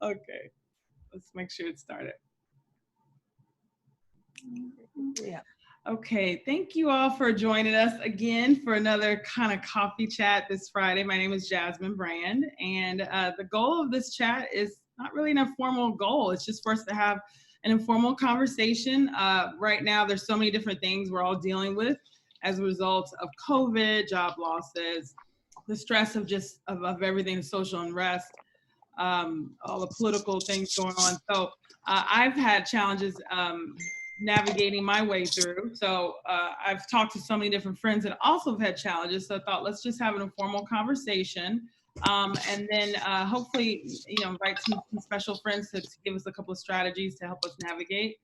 Okay, let's make sure it started. Yeah. Okay, thank you all for joining us again for another kind of coffee chat this Friday. My name is Jasmine Brand, and the goal of this chat is not really an informal goal. It's just for us to have an informal conversation. Right now, there's so many different things we're all dealing with as a result of COVID, job losses, the stress of just of everything, the social unrest, all the political things going on. So I've had challenges navigating my way through. So I've talked to so many different friends that also have had challenges. So I thought, let's just have an informal conversation. And then hopefully, invite some special friends to give us a couple of strategies to help us navigate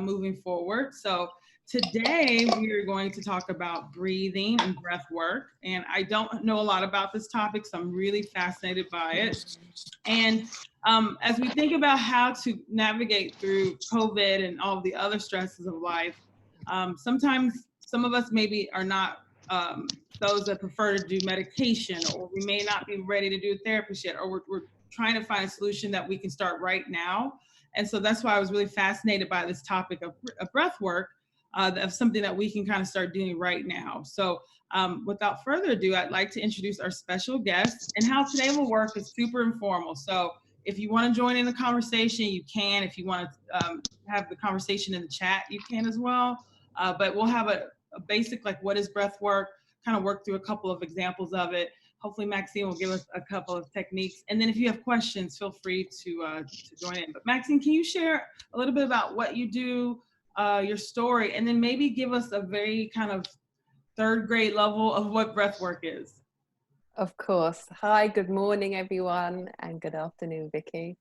moving forward. So today we are going to talk about breathing and breath work. And I don't know a lot about this topic, so I'm really fascinated by it. And as we think about how to navigate through COVID and all of the other stresses of life, sometimes some of us maybe are not those that prefer to do medication, or we may not be ready to do therapy yet, or we're trying to find a solution that we can start right now. And so that's why I was really fascinated by this topic of breath work, of something that we can kind of start doing right now. So without further ado, I'd like to introduce our special guest. And how today will work is super informal. So if you want to join in the conversation, you can. If you want to have the conversation in the chat, you can as well. But we'll have a basic, like, what is breath work, kind of work through a couple of examples of it. Hopefully Maxine will give us a couple of techniques. And then if you have questions, feel free to join in. But Maxine, can you share a little bit about what you do, your story, and then maybe give us a very kind of third grade level of what breath work is? Of course. Hi, good morning, everyone, and good afternoon, Vicky.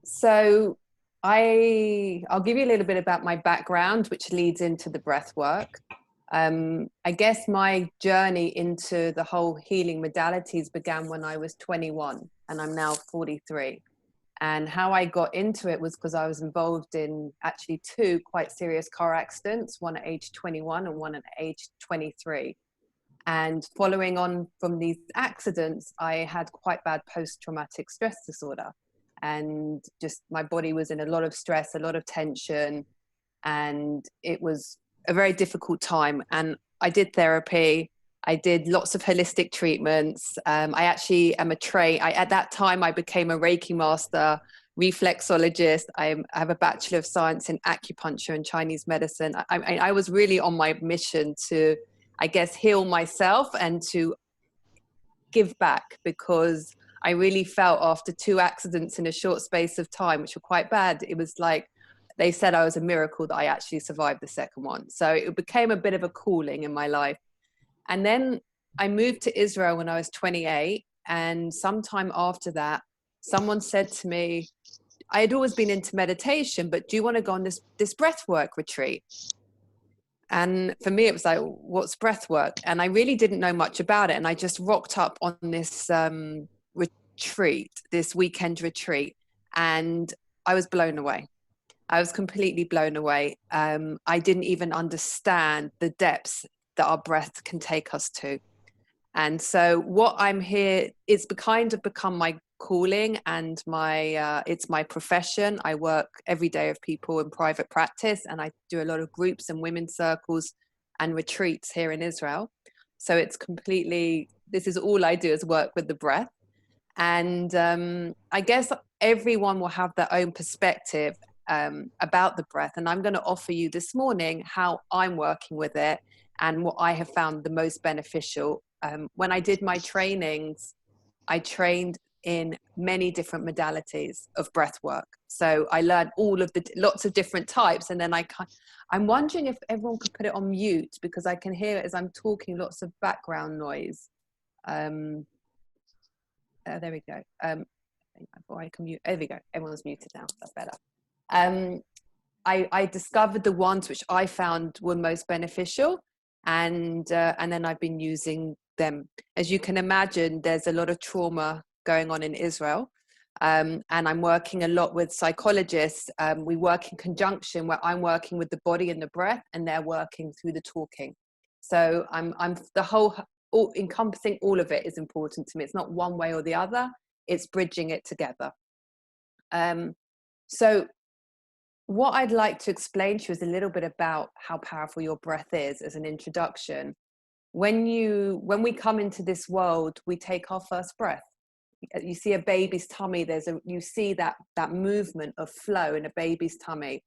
So I'll give you a little bit about my background, which leads into the breath work. I guess my journey into the whole healing modalities began when I was 21, and I'm now 43. And how I got into it was because I was involved in actually 2 quite serious car accidents, one at age 21 and one at age 23. And following on from these accidents, I had quite bad post-traumatic stress disorder. And just my body was in a lot of stress, a lot of tension, and it was a very difficult time. And I did therapy. I did lots of holistic treatments. I actually am at that time, I became a Reiki master, reflexologist. I have a Bachelor of Science in acupuncture and Chinese medicine. I was really on my mission to, I guess, heal myself and to give back, because I really felt after 2 accidents in a short space of time, which were quite bad, it was like they said I was a miracle that I actually survived the second one. So it became a bit of a calling in my life. And then I moved to Israel when I was 28. And sometime after that, someone said to me, I had always been into meditation, but do you want to go on this breath work retreat? And for me, it was like, what's breath work? And I really didn't know much about it. And I just rocked up on this retreat, this weekend retreat, and I was blown away. I was completely blown away. I didn't even understand the depths that our breath can take us to. And so what I'm here, it's kind of become my calling and it's my profession. I work every day with people in private practice, and I do a lot of groups and women's circles and retreats here in Israel. So it's completely, this is all I do, is work with the breath. And I guess everyone will have their own perspective about the breath. And I'm going to offer you this morning how I'm working with it and what I have found the most beneficial. When I did my trainings, I trained in many different modalities of breath work. So I learned lots of different types. And then I'm wondering if everyone could put it on mute, because I can hear it as I'm talking, lots of background noise. There we go. I can mute. There we go. Everyone's muted now. That's better. I discovered the ones which I found were most beneficial, and then I've been using them. As you can imagine, there's a lot of trauma going on in Israel, and I'm working a lot with psychologists. We work in conjunction, where I'm working with the body and the breath, and they're working through the talking. So I'm the whole encompassing all of it is important to me. It's not one way or the other. It's bridging it together. So what I'd like to explain to you is a little bit about how powerful your breath is as an introduction. When we come into this world, we take our first breath. You see a baby's tummy, you see that movement of flow in a baby's tummy,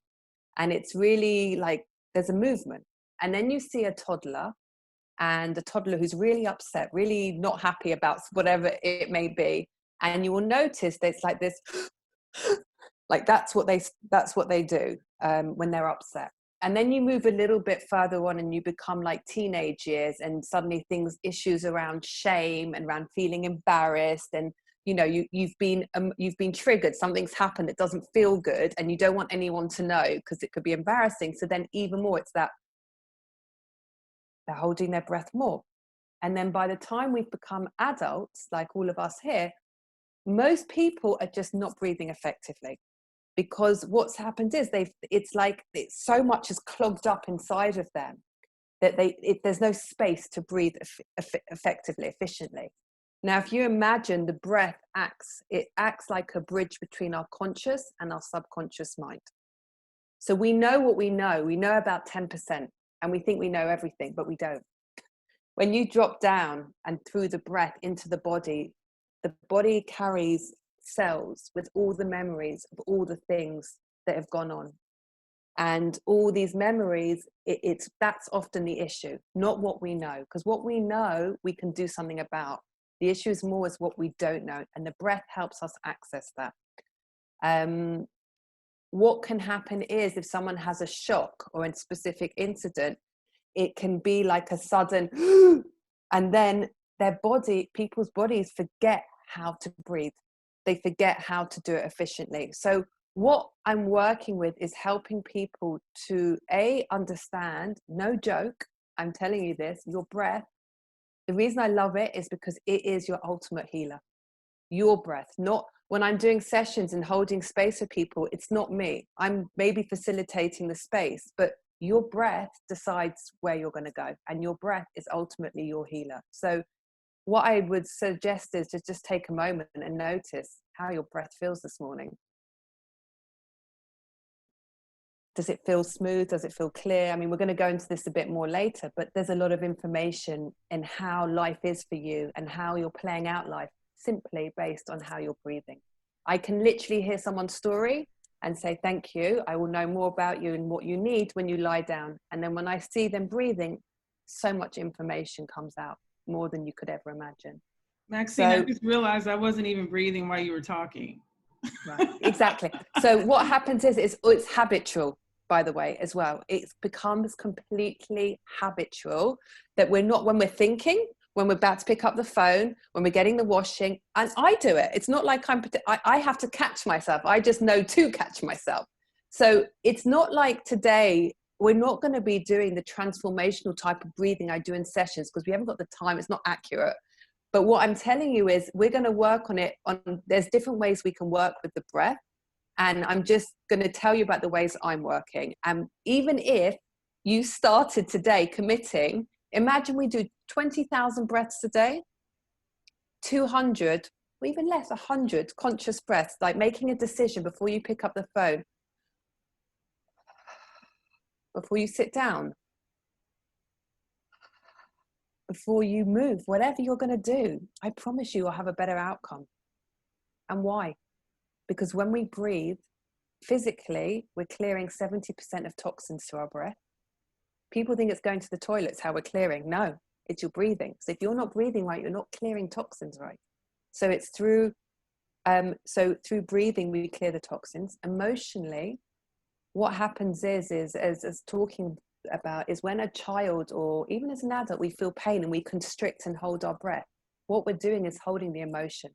and it's really like there's a movement. And then you see a toddler, and a toddler who's really upset, really not happy about whatever it may be, and you will notice that it's like this like that's what they do when they're upset. And then you move a little bit further on and you become like teenage years, and suddenly issues around shame and around feeling embarrassed, and you've been triggered, something's happened that doesn't feel good, and you don't want anyone to know because it could be embarrassing. So then even more, it's that they're holding their breath more. And then by the time we've become adults, like all of us here, most people are just not breathing effectively, because what's happened is it's so much is clogged up inside of them that there's no space to breathe effectively, efficiently. Now, if you imagine the breath acts like a bridge between our conscious and our subconscious mind. So we know what we know. We know about 10%, and we think we know everything, but we don't. When you drop down and through the breath into the body carries cells with all the memories of all the things that have gone on. And all these memories, that's often the issue, not what we know. Because what we know, we can do something about. The issue is more is what we don't know. And the breath helps us access that. What can happen is if someone has a shock or a specific incident, it can be like a sudden, and then people's bodies forget how to breathe. They forget how to do it efficiently. So what I'm working with is helping people to understand, no joke, I'm telling you this, your breath. The reason I love it is because it is your ultimate healer. Your breath, not when I'm doing sessions and holding space for people, it's not me. I'm maybe facilitating the space, but your breath decides where you're going to go, and your breath is ultimately your healer. So what I would suggest is to just take a moment and notice how your breath feels this morning. Does it feel smooth? Does it feel clear? I mean, we're going to go into this a bit more later, but there's a lot of information in how life is for you and how you're playing out life simply based on how you're breathing. I can literally hear someone's story and say, thank you. I will know more about you and what you need when you lie down. And then when I see them breathing, so much information comes out, more than you could ever imagine. Maxine, I just realized I wasn't even breathing while you were talking. Right, exactly. So what happens is it's habitual, by the way, as well. It becomes completely habitual that we're not, when we're thinking, when we're about to pick up the phone, when we're getting the washing, and I do it. It's not like I have to catch myself. I just know to catch myself. So it's not like today, we're not going to be doing the transformational type of breathing I do in sessions because we haven't got the time. It's not accurate. But what I'm telling you is we're going to work on it. There's different ways we can work with the breath. And I'm just going to tell you about the ways I'm working. And even if you started today committing, imagine we do 20,000 breaths a day, 200, or even less, 100 conscious breaths, like making a decision before you pick up the phone, before you sit down, before you move, whatever you're going to do, I promise you, you'll have a better outcome. And why? Because when we breathe, physically, we're clearing 70% of toxins to our breath. People think it's going to the toilets, how we're clearing. No, it's your breathing. So if you're not breathing right, you're not clearing toxins right. So it's through breathing, we clear the toxins. Emotionally, what happens is as talking about is when a child or even as an adult, we feel pain and we constrict and hold our breath. What we're doing is holding the emotion.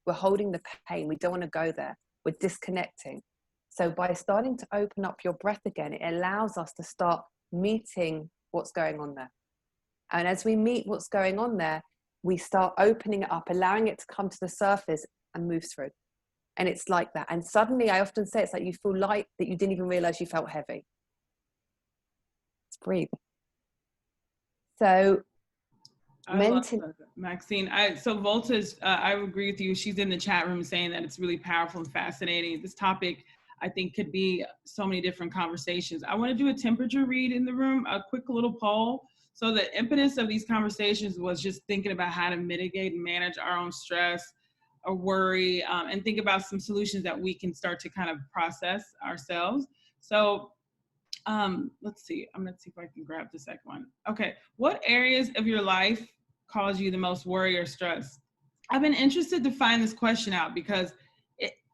We're holding the pain. We don't want to go there. We're disconnecting. So by starting to open up your breath again, it allows us to start meeting what's going on there. And as we meet what's going on there, we start opening it up, allowing it to come to the surface and move through. And it's like that. And suddenly, I often say, it's like you feel light that you didn't even realize you felt heavy. Let's breathe. So I love that, Maxine. So Volta's, I agree with you. She's in the chat room saying that it's really powerful and fascinating. This topic, I think, could be so many different conversations. I want to do a temperature read in the room, a quick little poll. So the impetus of these conversations was just thinking about how to mitigate and manage our own stress or worry, and think about some solutions that we can start to kind of process ourselves. So let's see. I'm gonna see if I can grab the second one. Okay, what areas of your life cause you the most worry or stress? I've been interested to find this question out because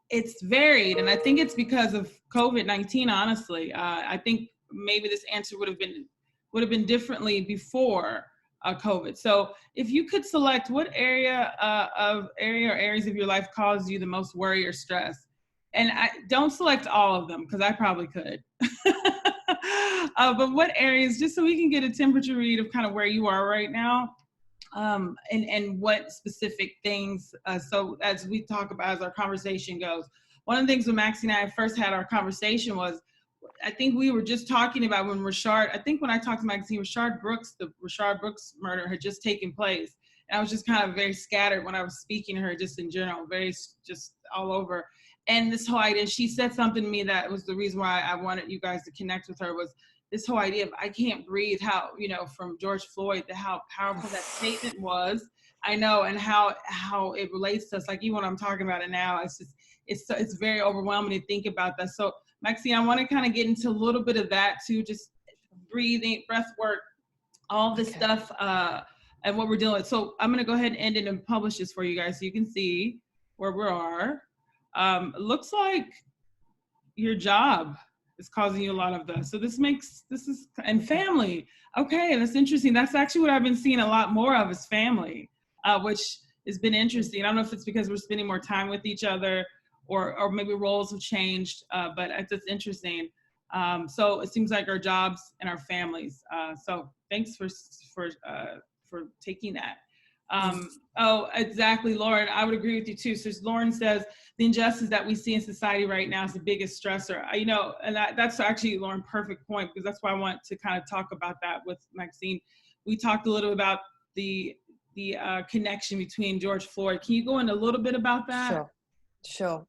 it's varied, and I think it's because of COVID-19. Honestly, I think maybe this answer would have been differently before COVID. So, if you could select what area or areas of your life cause you the most worry or stress, and I don't select all of them because I probably could. But what areas, just so we can get a temperature read of kind of where you are right now, and what specific things. So as we talk about, as our conversation goes, one of the things when Maxine and I first had our conversation was, I think we were just talking about when I think when I talked to Maxine, the Rashard Brooks murder had just taken place. And I was just kind of very scattered when I was speaking to her, just in general, very just all over. And this whole idea, she said something to me that was the reason why I wanted you guys to connect with her, was this whole idea of I can't breathe, how, from George Floyd, how powerful that statement was. I know, and how it relates to us. Like, even when I'm talking about it now, it's very overwhelming to think about that. So Maxine, I want to kind of get into a little bit of that too, just breathing, breath work, all this stuff, and what we're dealing with. So I'm going to go ahead and end it and publish this for you guys so you can see where we are. Looks like your job is causing you a lot of this. So and family. Okay, that's interesting. That's actually what I've been seeing a lot more of, is family, which has been interesting. I don't know if it's because we're spending more time with each other, or maybe roles have changed, but it's interesting. So it seems like our jobs and our families. So thanks for taking that. Oh, exactly, Lauren. I would agree with you too. So Lauren says the injustice that we see in society right now is the biggest stressor. And that's actually, Lauren, perfect point, because that's why I want to kind of talk about that with Maxine. We talked a little about the connection between George Floyd. Can you go into a little bit about that? Sure.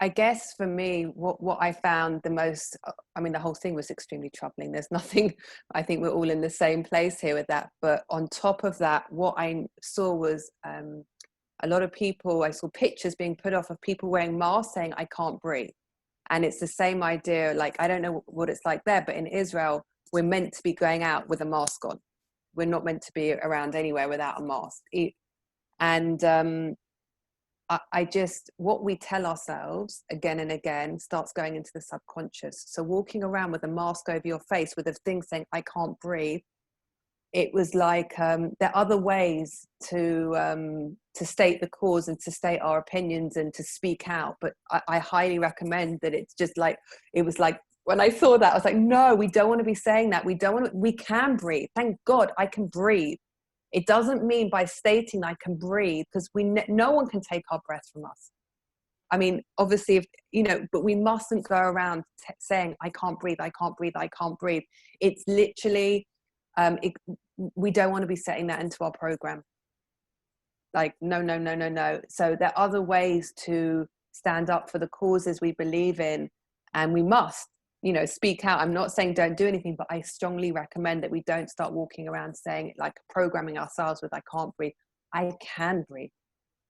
I guess for me, what I found the most, the whole thing was extremely troubling. There's nothing, I think we're all in the same place here with that. But on top of that, what I saw was a lot of people, I saw pictures being put off of people wearing masks saying, I can't breathe. And it's the same idea, like, I don't know what it's like there, but in Israel, we're meant to be going out with a mask on. We're not meant to be around anywhere without a mask. And what we tell ourselves again and again starts going into the subconscious. So walking around with a mask over your face with a thing saying, I can't breathe, it was like, there are other ways to state the cause and to state our opinions and to speak out. But I highly recommend that. It's just like, it was like, when I saw that, I was like, no, we don't want to be saying that. We can breathe. Thank God I can breathe. It doesn't mean by stating I can breathe, because no one can take our breath from us. I mean, obviously, but we mustn't go around saying, I can't breathe, I can't breathe, I can't breathe. It's literally, we don't want to be setting that into our program. Like, no. So there are other ways to stand up for the causes we believe in, and we must, speak out. I'm not saying don't do anything, but I strongly recommend that we don't start walking around saying it, like programming ourselves with, I can't breathe. I can breathe.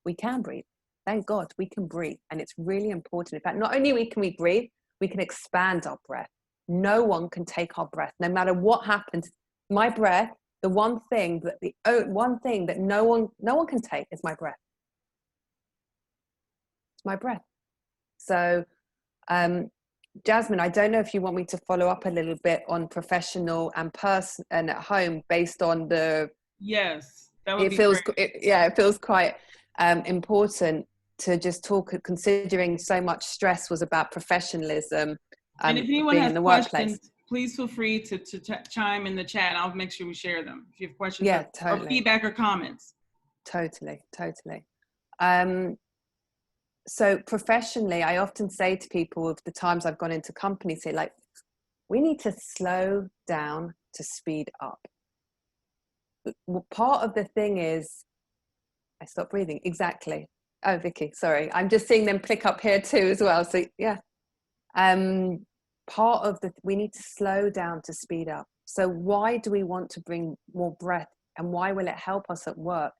We can breathe. Thank God we can breathe. And it's really important. In fact, not only can we breathe, we can expand our breath. No one can take our breath, no matter what happens. My breath, the one thing that no one can take is my breath. It's my breath. So, Jasmine, I don't know if you want me to follow up a little bit on professional and person and at home based on the. Yes, that would be great. It feels quite important to just talk, considering so much stress was about professionalism. And if anyone has questions, please feel free to chime in the chat, and I'll make sure we share them. If you have questions or feedback or comments. Totally. So professionally, I often say to people, of the times I've gone into companies, say, like, we need to slow down to speed up. part of the thing is, I stopped breathing. Exactly. Oh, Vicky, sorry. I'm just seeing them click up here too as well. So yeah. Part of we need to slow down to speed up. So why do we want to bring more breath, and why will it help us at work?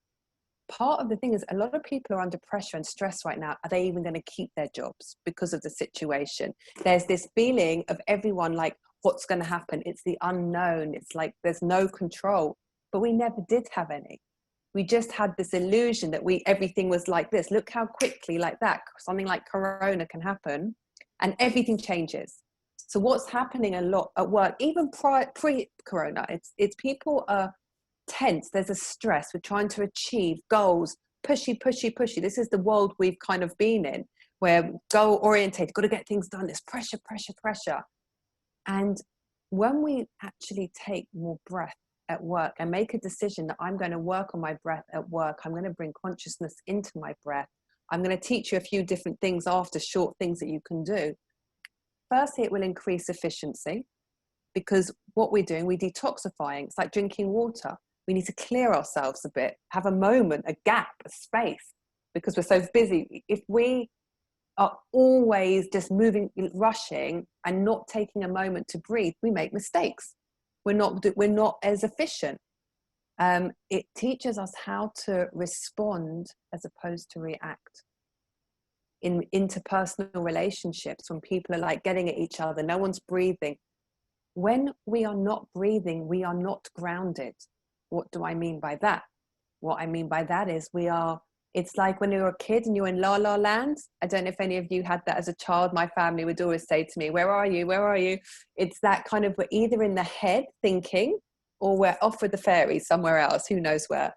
Part of the thing is, a lot of people are under pressure and stress right now. Are they even going to keep their jobs because of the situation? There's this feeling of everyone like, what's going to happen? It's the unknown. It's like there's no control, but we never did have any. We just had this illusion that everything was like this. Look how quickly like that, something like Corona can happen and everything changes. So what's happening a lot at work, even pre-Corona, it's people are tense. There's a stress. We're trying to achieve goals, pushy. This is the world we've kind of been in, where goal orientated, got to get things done. There's pressure. And when we actually take more breath at work and make a decision that I'm going to work on my breath at work, I'm going to bring consciousness into my breath. I'm going to teach you a few different things after, short things that you can do. Firstly, it will increase efficiency, because what we're doing, we're detoxifying. It's like drinking water. We need to clear ourselves a bit, have a moment, a gap, a space, because we're so busy. If we are always just moving, rushing, and not taking a moment to breathe, we make mistakes. We're not as efficient. It teaches us how to respond as opposed to react. In interpersonal relationships, when people are like getting at each other, no one's breathing. When we are not breathing, we are not grounded. What do I mean by that? What I mean by that is it's like when you're a kid and you're in la la land. I don't know if any of you had that as a child. My family would always say to me, where are you? Where are you? It's that kind of, we're either in the head thinking, or we're off with the fairies somewhere else, who knows where.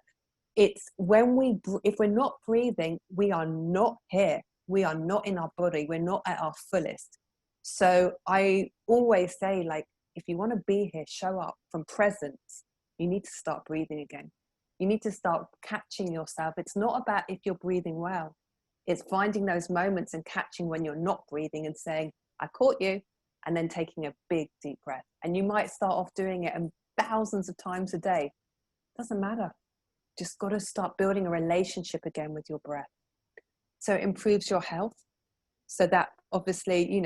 It's when if we're not breathing, we are not here. We are not in our body. We're not at our fullest. So I always say, like, if you want to be here, show up from presence, you need to start breathing again. You need to start catching yourself. It's not about if you're breathing well. It's finding those moments and catching when you're not breathing and saying, I caught you, and then taking a big, deep breath. And you might start off doing it thousands of times a day. Doesn't matter. Just got to start building a relationship again with your breath. So it improves your health. So that obviously,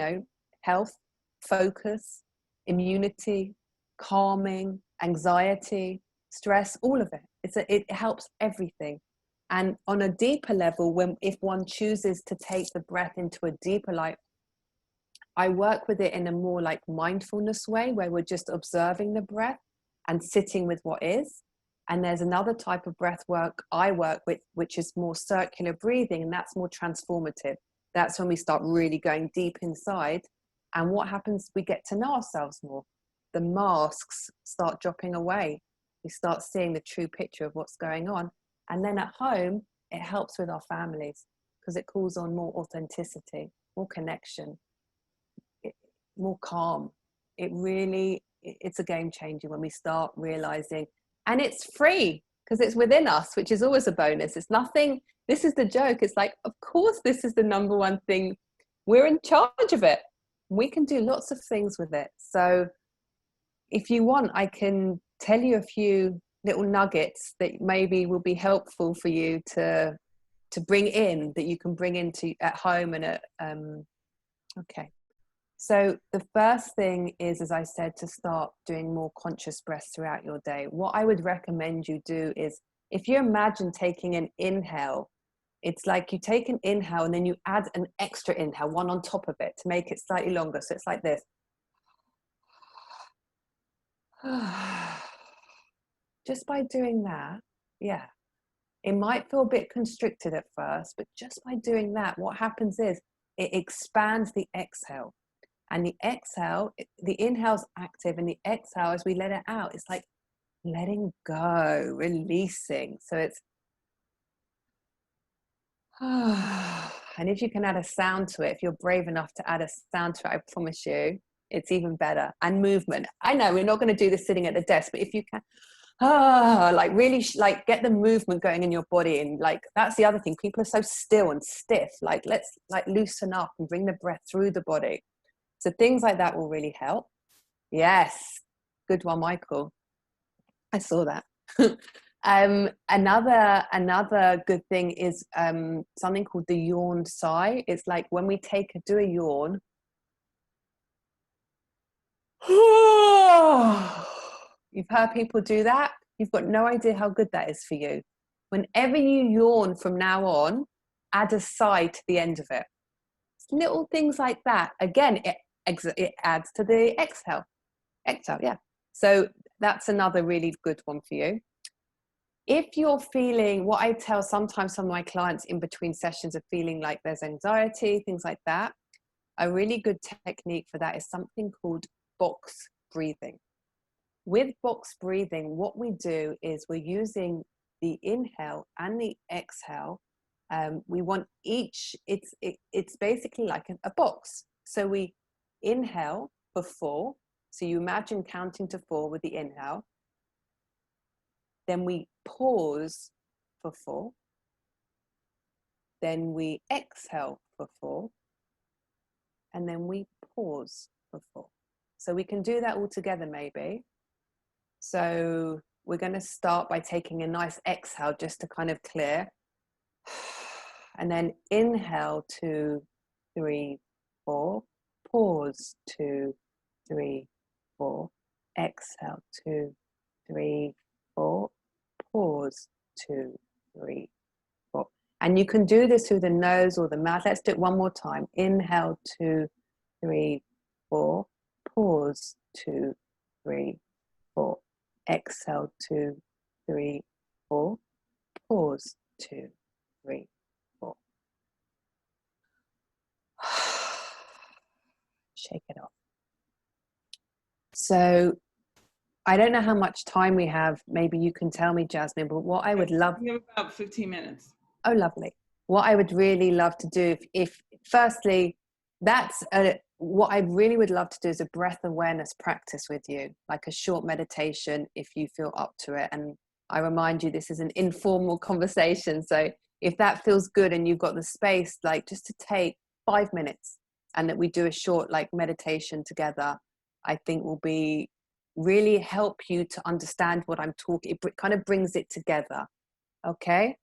health, focus, immunity, calming, anxiety, stress, all of it. It helps everything. And on a deeper level, if one chooses to take the breath into a deeper light, I work with it in a more like mindfulness way, where we're just observing the breath and sitting with what is. And there's another type of breath work I work with, which is more circular breathing, and that's more transformative. That's when we start really going deep inside. And what happens, we get to know ourselves more. The masks start dropping away. We start seeing the true picture of what's going on. And then at home, it helps with our families, because it calls on more authenticity, more connection, more calm. It's a game changer when we start realizing, and it's free because it's within us, which is always a bonus. It's nothing. This is the joke. It's like, of course, this is the number one thing. We're in charge of it. We can do lots of things with it. So if you want, I can tell you a few little nuggets that maybe will be helpful for you to bring in, that you can bring into at home and okay. So the first thing is, as I said, to start doing more conscious breaths throughout your day. What I would recommend you do is, if you imagine taking an inhale, it's like you take an inhale and then you add an extra inhale, one on top of it, to make it slightly longer. So it's like this. Just by doing that, it might feel a bit constricted at first, but just by doing that, what happens is it expands the exhale. And the exhale, the inhale's active, and the exhale, as we let it out, it's like letting go, releasing. So it's, and if you can add a sound to it, if you're brave enough to add a sound to it, I promise you, it's even better. And movement. I know we're not going to do this sitting at the desk, but if you can, like really like get the movement going in your body. And like, that's the other thing. People are so still and stiff. Like, let's like loosen up and bring the breath through the body. So things like that will really help. Yes. Good one, Michael. I saw that. Another good thing is something called the yawn sigh. It's like when we do a yawn. You've heard people do that. You've got no idea how good that is for you. Whenever you yawn from now on, add a sigh to the end of it. It's little things like that. Again, it adds to the exhale. Exhale, yeah. So that's another really good one for you. If you're feeling, what I tell sometimes some of my clients in between sessions are feeling like there's anxiety, things like that, a really good technique for that is something called box breathing. With box breathing, what we do is we're using the inhale and the exhale. We want each, it's basically like a box. So we inhale for 4. So you imagine counting to 4 with the inhale. Then we pause for 4. Then we exhale for 4. And then we pause for 4. So we can do that all together maybe. So we're going to start by taking a nice exhale just to kind of clear. And then inhale 2, 3, 4. Pause 2, 3, 4. Exhale 2, 3, 4. Pause 2, 3, 4. And you can do this through the nose or the mouth. Let's do it one more time. Inhale 2, 3, 4. Pause 2, 3, 4. Exhale 2, 3, 4. Pause 2, 3, 4. Shake it off. So I don't know how much time we have. Maybe you can tell me, Jasmine, but what I would love... We have about 15 minutes. Oh, lovely. What I would really love to do, if firstly, what I really would love to do is a breath awareness practice with you, like a short meditation if you feel up to it. And I remind you, this is an informal conversation. So if that feels good and you've got the space, like just to take 5 minutes and that we do a short like meditation together, I think will be really help you to understand what I'm talking. It kind of brings it together. Okay.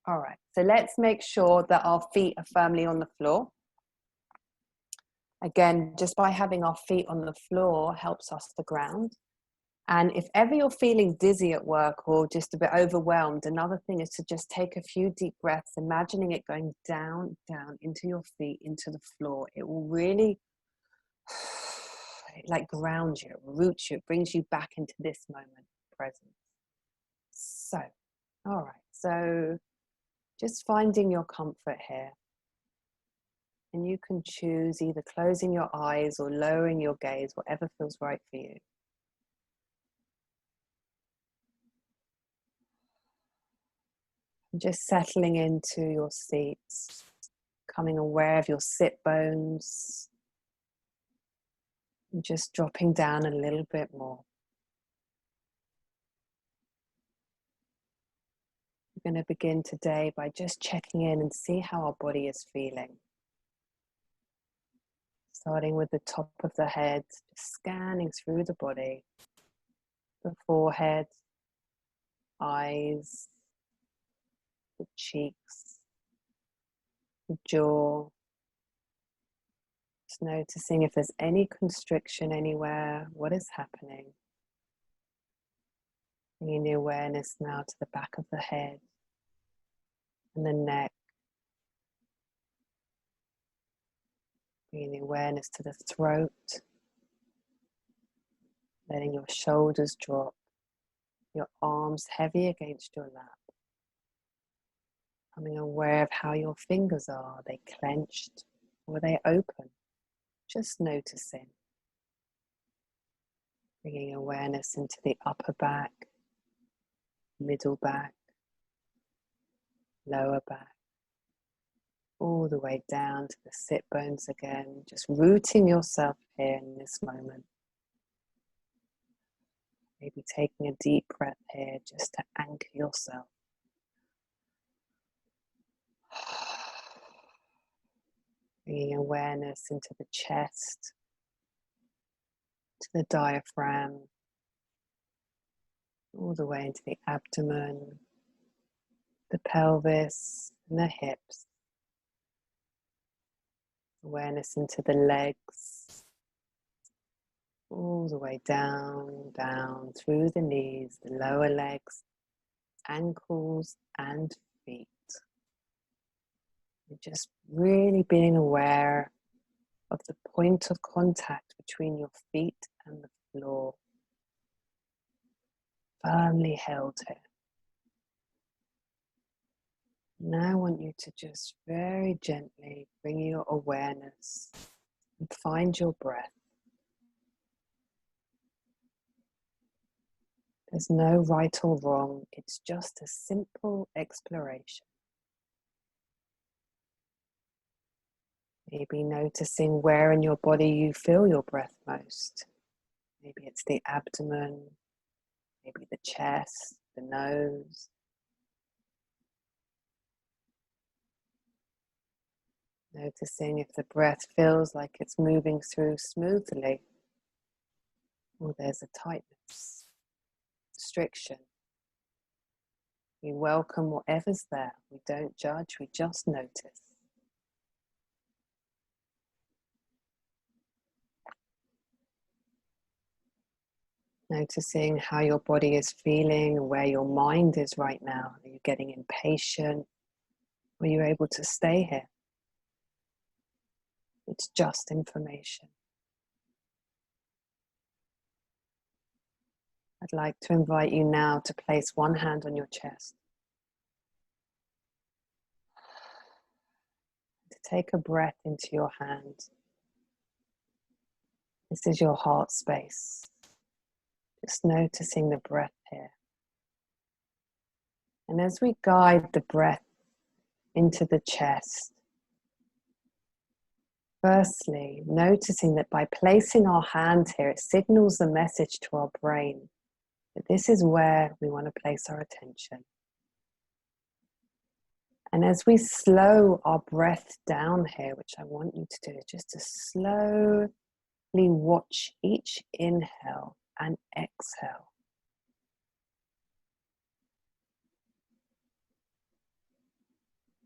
All right. So let's make sure that our feet are firmly on the floor. Again, just by having our feet on the floor helps us to ground. And if ever you're feeling dizzy at work or just a bit overwhelmed, another thing is to just take a few deep breaths, imagining it going down, down into your feet, into the floor. It will really like ground you, root you, it brings you back into this moment, present. So, all right. So just finding your comfort here. And you can choose either closing your eyes or lowering your gaze, whatever feels right for you. And just settling into your seats, becoming aware of your sit bones, and just dropping down a little bit more. We're going to begin today by just checking in and see how our body is feeling. Starting with the top of the head, just scanning through the body, the forehead, eyes, the cheeks, the jaw. Just noticing if there's any constriction anywhere, what is happening. Bringing the awareness now to the back of the head and the neck. Bringing the awareness to the throat. Letting your shoulders drop, your arms heavy against your lap. Becoming aware of how your fingers are. Are they clenched or are they open? Just noticing. Bringing awareness into the upper back, middle back, lower back, all the way down to the sit bones again. Just rooting yourself here in this moment. Maybe taking a deep breath here just to anchor yourself. Bringing awareness into the chest, to the diaphragm, all the way into the abdomen, the pelvis, and the hips. Awareness into the legs, all the way down, down through the knees, the lower legs, ankles, and feet. And just really being aware of the point of contact between your feet and the floor, firmly held here. Now I want you to just very gently bring your awareness and find your breath. There's no right or wrong, it's just a simple exploration. Maybe noticing where in your body you feel your breath most. Maybe it's the abdomen, maybe the chest, the nose. Noticing if the breath feels like it's moving through smoothly, or there's a tightness, restriction. We welcome whatever's there. We don't judge, we just notice. Noticing how your body is feeling, where your mind is right now. Are you getting impatient? Are you able to stay here? It's just information. I'd like to invite you now to place one hand on your chest. To take a breath into your hand. This is your heart space. Just noticing the breath here. And as we guide the breath into the chest, firstly, noticing that by placing our hand here, it signals the message to our brain that this is where we want to place our attention. And as we slow our breath down here, which I want you to do, just to slowly watch each inhale and exhale.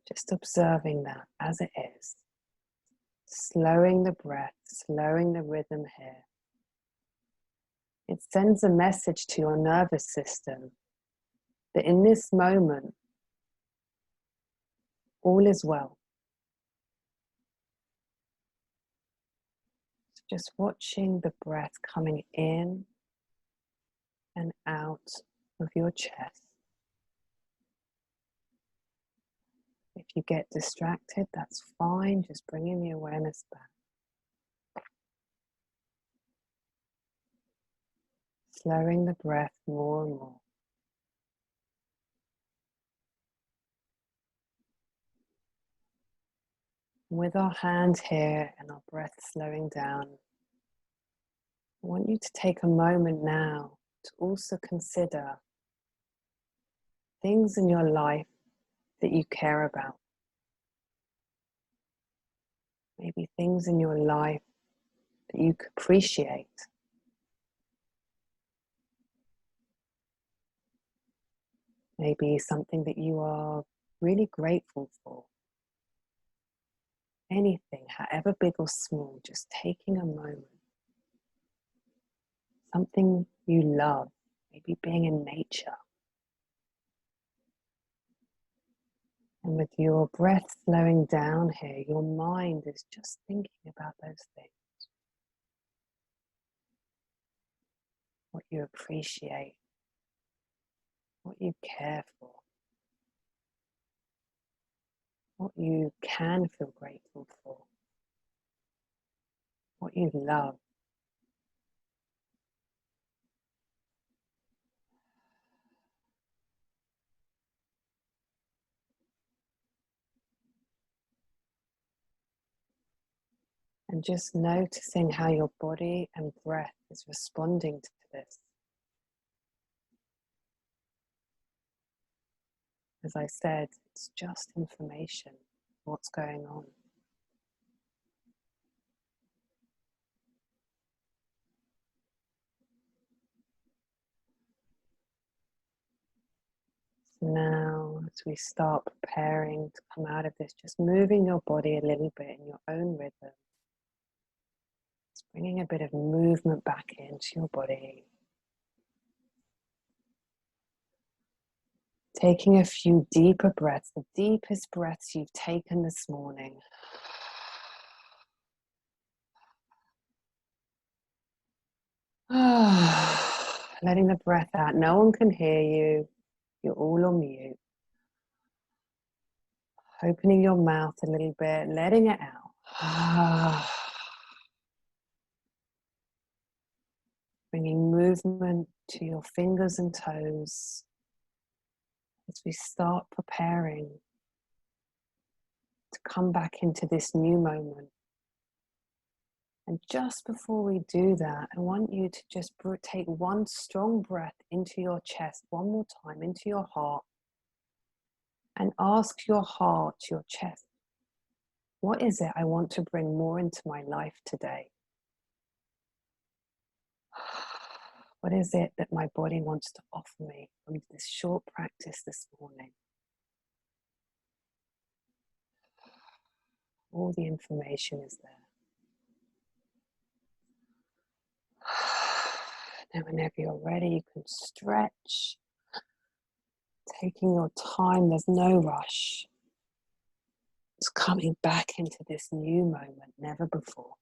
Just observing that as it is. Slowing the breath, slowing the rhythm here. It sends a message to your nervous system that in this moment, all is well. Just watching the breath coming in and out of your chest. If you get distracted, that's fine. Just bringing the awareness back. Slowing the breath more and more. With our hand here and our breath slowing down, I want you to take a moment now to also consider things in your life that you care about. Maybe things in your life that you appreciate. Maybe something that you are really grateful for. Anything, however big or small, just taking a moment. Something you love, maybe being in nature. And with your breath slowing down here, your mind is just thinking about those things. What you appreciate, what you care for, what you can feel grateful for, what you love. And just noticing how your body and breath is responding to this. As I said, it's just information, what's going on. Now, as we start preparing to come out of this, just moving your body a little bit in your own rhythm. Just bringing a bit of movement back into your body. Taking a few deeper breaths, the deepest breaths you've taken this morning. Letting the breath out. No one can hear you. You're all on mute. Opening your mouth a little bit, letting it out. Bringing movement to your fingers and toes as we start preparing to come back into this new moment. And just before we do that, I want you to just take one strong breath into your chest, one more time, into your heart, and ask your heart, your chest, what is it I want to bring more into my life today? What is it that my body wants to offer me from this short practice this morning? All the information is there. And whenever you're ready, you can stretch. Taking your time, there's no rush. It's coming back into this new moment, never before.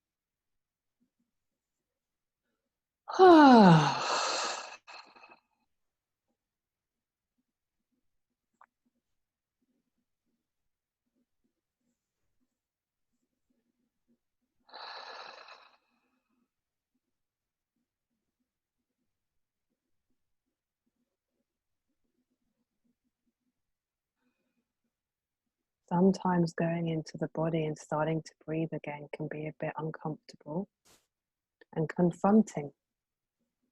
Sometimes going into the body and starting to breathe again can be a bit uncomfortable and confronting,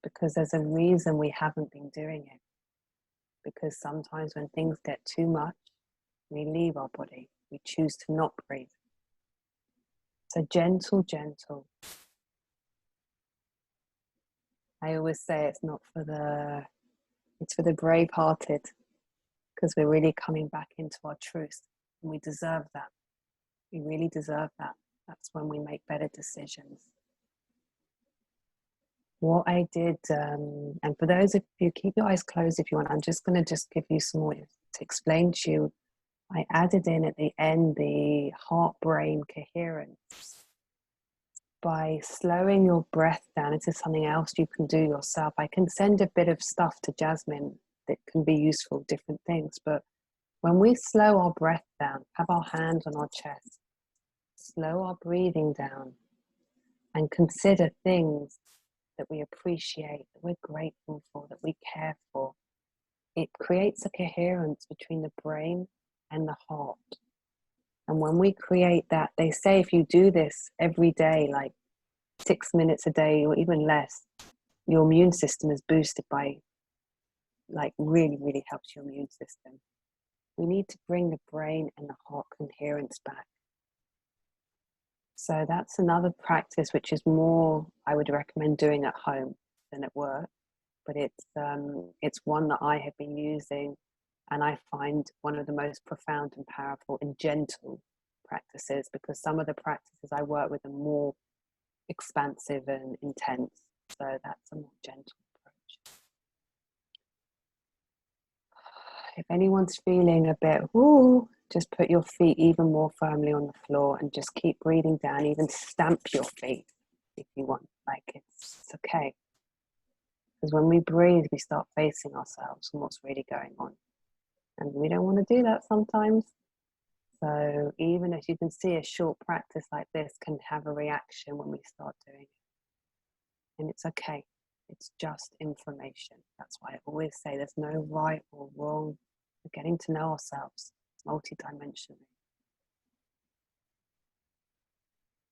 because there's a reason we haven't been doing it. Because sometimes when things get too much, we leave our body. We choose to not breathe. So gentle, gentle. I always say it's for the brave-hearted, because we're really coming back into our truth. And we deserve that. We really deserve that. That's when we make better decisions. What I did, and for those of you, keep your eyes closed if you want. I'm just going to give you some more to explain to you. I added in at the end the heart-brain coherence. By slowing your breath down, this is something else you can do yourself. I can send a bit of stuff to Jasmine that can be useful, different things. But when we slow our breath down, have our hands on our chest, slow our breathing down, and consider things that we appreciate, that we're grateful for, that we care for, it creates a coherence between the brain and the heart. And when we create that, they say if you do this every day, like 6 minutes a day or even less, your immune system is boosted by, like, really, really helps your immune system. We need to bring the brain and the heart coherence back. So that's another practice which is more, I would recommend doing at home than at work. But it's one that I have been using, and I find one of the most profound and powerful and gentle practices, because some of the practices I work with are more expansive and intense. So that's a more gentle approach. If anyone's feeling a bit, ooh, just put your feet even more firmly on the floor and just keep breathing down. Even stamp your feet if you want. Like, it's okay. Because when we breathe, we start facing ourselves and what's really going on. And we don't want to do that sometimes. So even as you can see, a short practice like this can have a reaction when we start doing it. And it's okay. It's just information. That's why I always say there's no right or wrong. We're getting to know ourselves multidimensionally.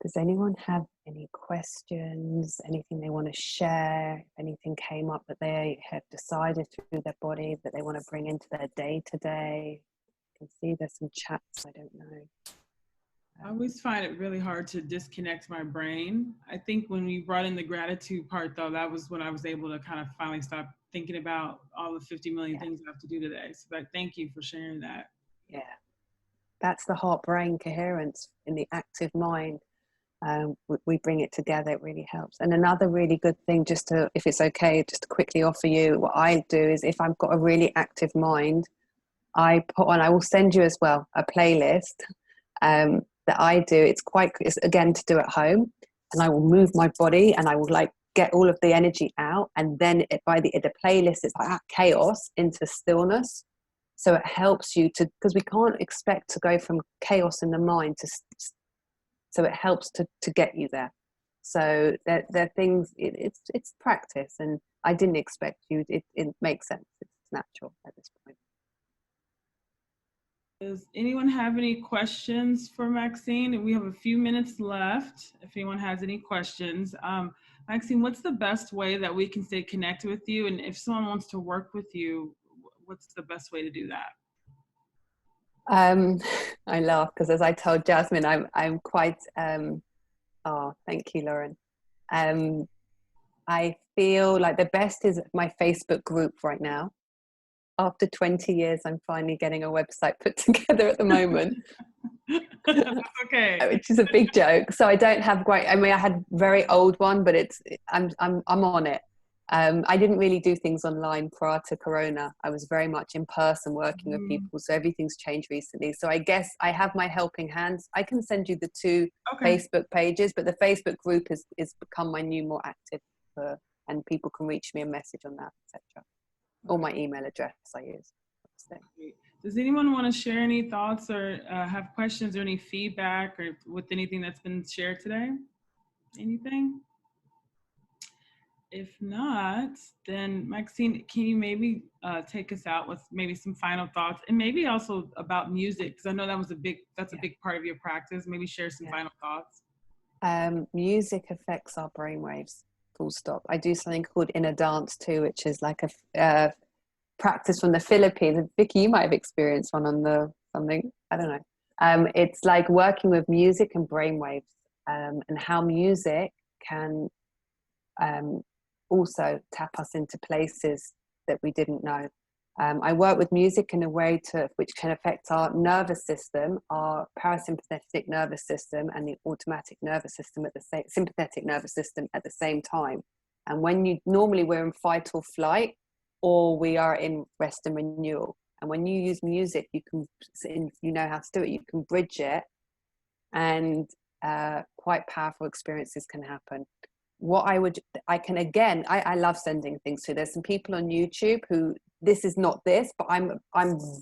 Does anyone have any questions, anything they want to share, anything came up that they have decided through their body that they want to bring into their day-to-day? I can see there's some chats, I don't know. I always find it really hard to disconnect my brain. I think when we brought in the gratitude part, though, that was when I was able to kind of finally stop thinking about all the 50 million things I have to do today. So thank you for sharing that. Yeah, that's the heart-brain coherence in the active mind. We bring it together. It really helps. And another really good thing, just to, if it's okay, just to quickly offer you, what I do is if I've got a really active mind, I put on, I will send you as well, a playlist that I do. It's again to do at home, and I will move my body and I will like get all of the energy out. And then the playlist, it's like chaos into stillness. So it helps you to, because we can't expect to go from chaos in the mind to, so it helps to get you there. So they're things, it's practice, and I didn't expect you, it makes sense. It's natural at this point. Does anyone have any questions for Maxine? We have a few minutes left. If anyone has any questions. Maxine, what's the best way that we can stay connected with you? And if someone wants to work with you, what's the best way to do that? I laugh because, as I told Jasmine, I'm quite, thank you, Lauren. I feel like the best is my Facebook group right now. After 20 years, I'm finally getting a website put together at the moment. Okay. Which is a big joke. So I don't have I had a very old one, but I'm on it. I didn't really do things online prior to Corona. I was very much in person working with people. So everything's changed recently. So I guess I have my helping hands. I can send you the two Facebook pages, but the Facebook group is become my new, more active, and people can reach me and message on that, etc. Or my email address I use. Does anyone want to share any thoughts or have questions or any feedback or with anything that's been shared today? Anything? If not, then Maxine, can you maybe take us out with maybe some final thoughts, and maybe also about music, because I know that's a big part of your practice. Maybe share some final thoughts. Music affects our brainwaves. Full stop. I do something called inner dance too, which is like a practice from the Philippines. Vicky, you might have experienced one on something. I don't know. It's like working with music and brainwaves, and how music can also tap us into places that we didn't know. I work with music in a way which can affect our nervous system, our parasympathetic nervous system, and the automatic nervous system sympathetic nervous system at the same time. And when normally we're in fight or flight, or we are in rest and renewal. And when you use music, you know how to do it. You can bridge it, and quite powerful experiences can happen. I love sending things to. There's some people on YouTube who, this is not this, but I'm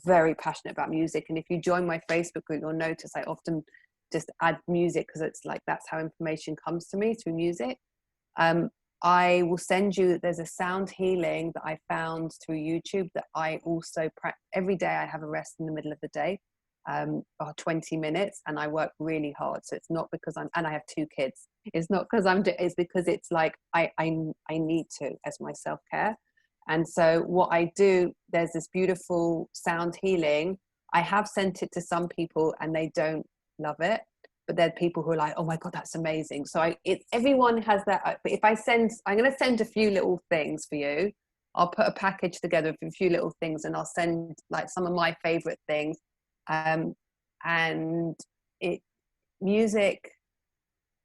very passionate about music. And if you join my Facebook group, you'll notice I often just add music, because it's like that's how information comes to me, through music. I will send you, there's a sound healing that I found through YouTube that I also practice every day. I have a rest in the middle of the day, 20 minutes, and I work really hard. So it's not because and I have 2 kids. It's not because it's because it's like I need to, as my self-care. And so what I do, there's this beautiful sound healing. I have sent it to some people and they don't love it, but there are people who are like, oh my God, that's amazing. So everyone has that. But if I'm going to send a few little things for you. I'll put a package together of a few little things, and I'll send like some of my favorite things. Music,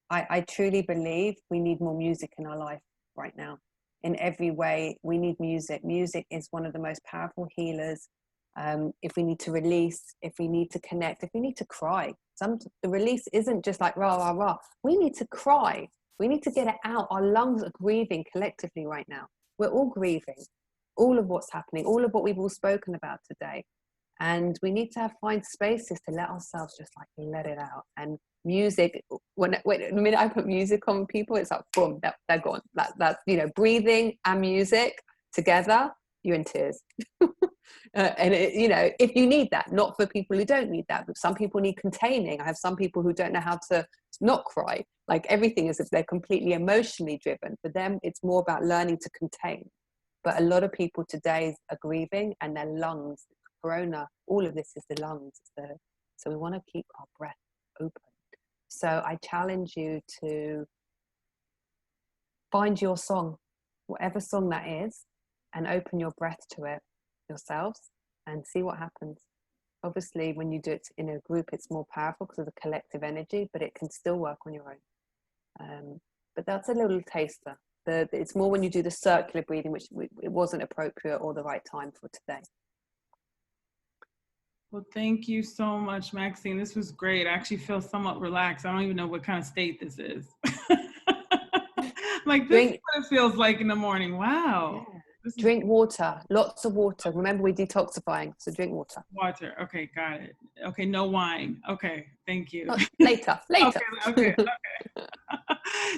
I truly believe we need more music in our life right now. In every way, we need music. Music is one of the most powerful healers. If we need to release, if we need to connect, if we need to cry. The release isn't just like rah, rah, rah. We need to cry. We need to get it out. Our lungs are grieving collectively right now. We're all grieving. All of what's happening, all of what we've all spoken about today. And we need to find spaces to let ourselves just like let it out. And music, when the minute I put music on people, it's like boom, they're gone. That's breathing and music together, you're in tears. And if you need that, not for people who don't need that, but some people need containing. I have some people who don't know how to not cry. Like everything is if they're completely emotionally driven. For them, it's more about learning to contain. But a lot of people today are grieving, and their lungs, Corona, all of this is the lungs. So we want to keep our breath open. So I challenge you to find your song, whatever song that is, and open your breath to it yourselves and see what happens. Obviously, when you do it in a group, it's more powerful because of the collective energy, but it can still work on your own. But that's a little taster. It's more when you do the circular breathing, which it wasn't appropriate or the right time for today. Well, thank you so much, Maxine. This was great. I actually feel somewhat relaxed. I don't even know what kind of state this is. Like, this is what it feels like in the morning. Wow. Yeah. Drink water, lots of water. Remember, we're detoxifying, so drink water. Water. Okay, got it. Okay, no wine. Okay, thank you. Later. Okay.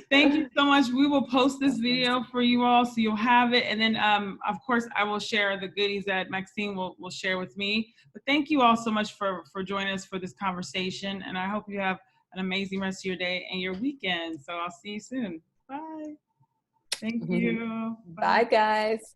Thank you so much. We will post this video for you all so you'll have it. And then, of course, I will share the goodies that Maxine will share with me. But thank you all so much for joining us for this conversation. And I hope you have an amazing rest of your day and your weekend. So I'll see you soon. Bye. Thank you. Bye, guys.